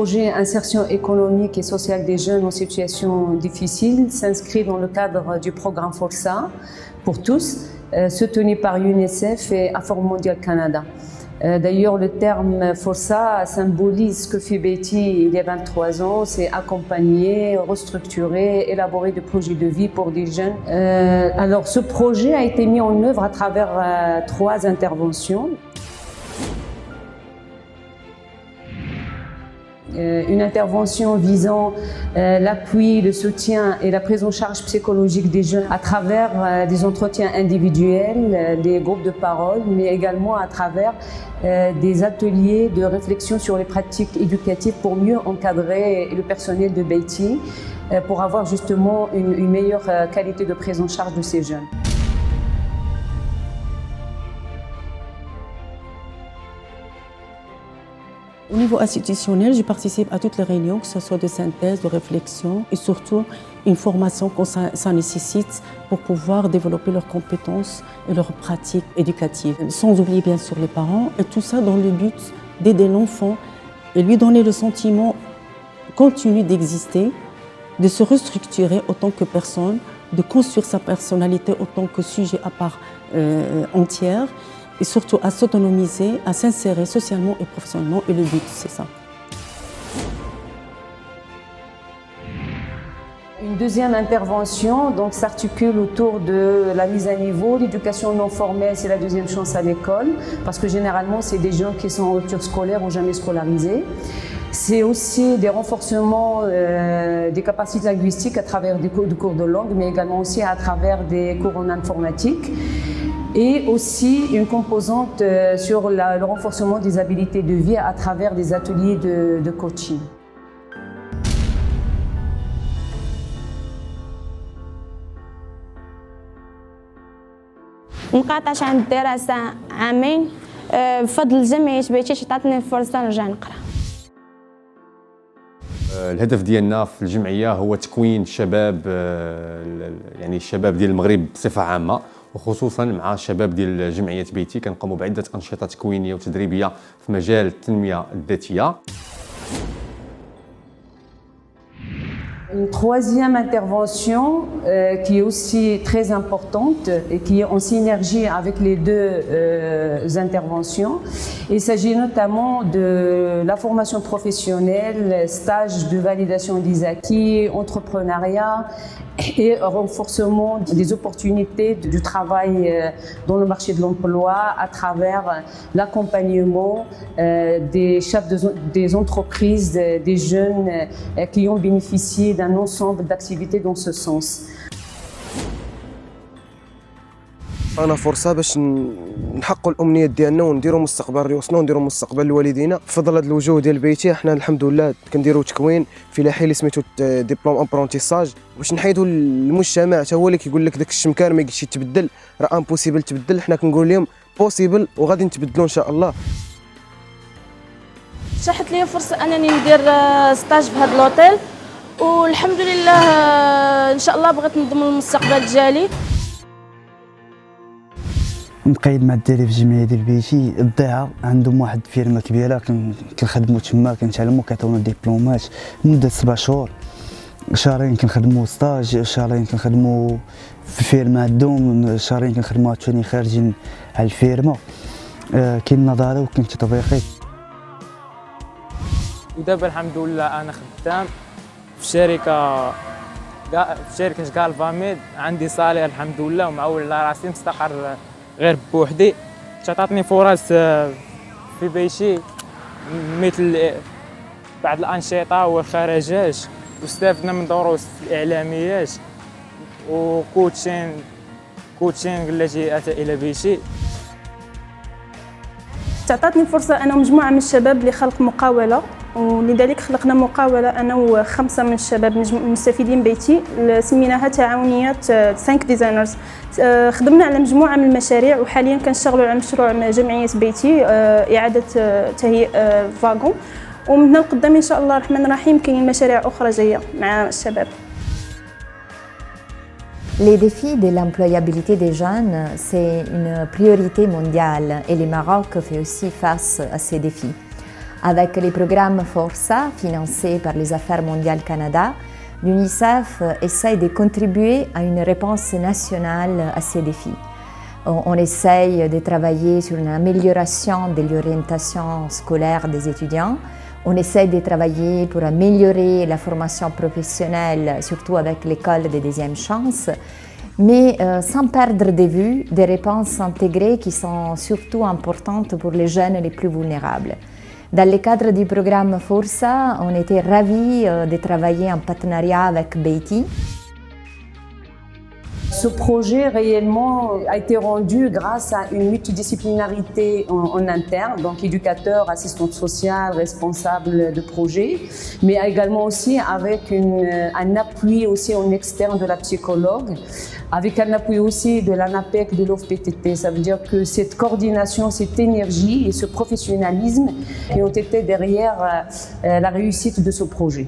projet Insertion économique et sociale des jeunes en situation difficile s'inscrit dans le cadre du programme Força pour tous, soutenu par UNICEF et Affaires mondiales Canada. D'ailleurs, le terme Força symbolise ce que fait Beiti il y a 23 ans, c'est accompagner, restructurer, élaborer des projets de vie pour des jeunes. Alors, ce projet a été mis en œuvre à travers 3 interventions. Une intervention visant l'appui, le soutien et la prise en charge psychologique des jeunes à travers des entretiens individuels, des groupes de parole, mais également à travers des ateliers de réflexion sur les pratiques éducatives pour mieux encadrer le personnel de Beiti, pour avoir justement une meilleure qualité de prise en charge de ces jeunes. Au niveau institutionnel, je participe à toutes les réunions, que ce soit de synthèse, de réflexion et surtout une formation que ça nécessite pour pouvoir développer leurs compétences et leurs pratiques éducatives. Sans oublier bien sûr les parents et tout ça dans le but d'aider l'enfant et lui donner le sentiment continu d'exister, de se restructurer en tant que personne, de construire sa personnalité en tant que sujet à part entière, et surtout à s'autonomiser, à s'insérer socialement et professionnellement. Et le but, c'est ça. Une deuxième intervention donc, s'articule autour de la mise à niveau. L'éducation non formelle, c'est la deuxième chance à l'école, parce que généralement, c'est des gens qui sont en rupture scolaire ou jamais scolarisés. C'est aussi des renforcements des capacités linguistiques à travers des cours de langue, mais également aussi à travers des cours en informatique. Et aussi une composante sur le renforcement des habiletés de vie à travers des ateliers de coaching. مقاطعش عن الدراسة عامين بفضل جمعية بيتي عطاتني الفرصة نرجع نقرا. الهدف ديالنا في الجمعية هو تكوين الشباب يعني الشباب ديال المغرب بصفة عامة وخصوصا مع الشباب ديال جمعية بيتي كنقوموا بعدة أنشطة تكوينية وتدريبية في مجال التنمية الذاتية. Une troisième intervention qui est aussi très importante et qui est en synergie avec les deux interventions. Il s'agit notamment de la formation professionnelle, stage de validation des acquis, entrepreneuriat et renforcement des opportunités du travail dans le marché de l'emploi à travers l'accompagnement des chefs des entreprises, des jeunes qui ont bénéficié d'un ensemble d'activités dans ce sens. أنا فرصة باش نحققوا الأمنيات ديالنا ونديروا مستقبل ريوسنا ونديروا مستقبل لوالدينا. بفضل هذا الوجوه ديال بيتي احنا الحمد لله كنديروا تكوين في لاحي اللي سميتو ديبلوم امبرونتيساج باش نحيدوا المجتمع حتى هو اللي كيقول لك داك الشمكان ما يقدش يتبدل، راه امبوسيبل تبدل. حنا كنقول لهم بوسيبل وغادي نتبدلوا ان شاء الله. اتاحت لي فرصة أنني ندير ستاج في هذا الأوتيل والحمد لله إن شاء الله بغيت نضمن المستقبل ديالي. نقيد مع الدراري في الجمعيه ديال بيتي الضيعه عندهم واحد فيرما كبيره كنخدموا تما كنتعلموا كيعطيونا ديبلومات مده 7 شهور، شهرين كنخدموا ستاج، شهرين كنخدموا في فيرما عندهم، شهرين كنخدموا عاوتاني خارجين على الفيرما. كاين نظاري وكاين تطبيقي. ودابا الحمد لله انا خدام في شركه غالفاميد، عندي صالير الحمد لله ومعول على راسي مستقر غير بوحدي. تعطاتني فرص في بيتي مثل بعض الأنشطة والخرجات، واستفدنا من دروس الإعلاميات وكوتشينغ التي أتى إلى بيتي. تعطاتني فرصة أنا ومجموعة من الشباب لخلق مقاولة، ولذلك خلقنا مقاولة أنا و5 من الشباب مستفيدين بيتي سميناها تعاونيات 5 ديزاينرز. خدمنا على مجموعة من المشاريع وحاليا كنشتغلوا على مشروع جمعية بيتي إعادة تهيئ فاغون، ومن هنا لقدام إن شاء الله الرحمن الرحيم كاين مشاريع أخرى جاية مع الشباب. Les défis de l'employabilité des jeunes, c'est une priorité mondiale et le Maroc fait aussi face à ces défis. Avec les programmes Força, financés par les Affaires mondiales Canada, l'UNICEF essaye de contribuer à une réponse nationale à ces défis. On essaye de travailler sur une amélioration de l'orientation scolaire des étudiants. On essaye de travailler pour améliorer la formation professionnelle, surtout avec l'école des deuxièmes chances, mais sans perdre de vue des réponses intégrées qui sont surtout importantes pour les jeunes les plus vulnérables. Dans le cadre du programme Força, on était ravis de travailler en partenariat avec Beiti. Ce projet réellement a été rendu grâce à une multidisciplinarité en interne, donc éducateurs, assistantes sociales, responsables de projet, mais également aussi avec un appui aussi en externe de la psychologue, avec un appui aussi de l'ANAPEC, de l'OFPTT. Ça veut dire que cette coordination, cette énergie et ce professionnalisme ont été derrière la réussite de ce projet.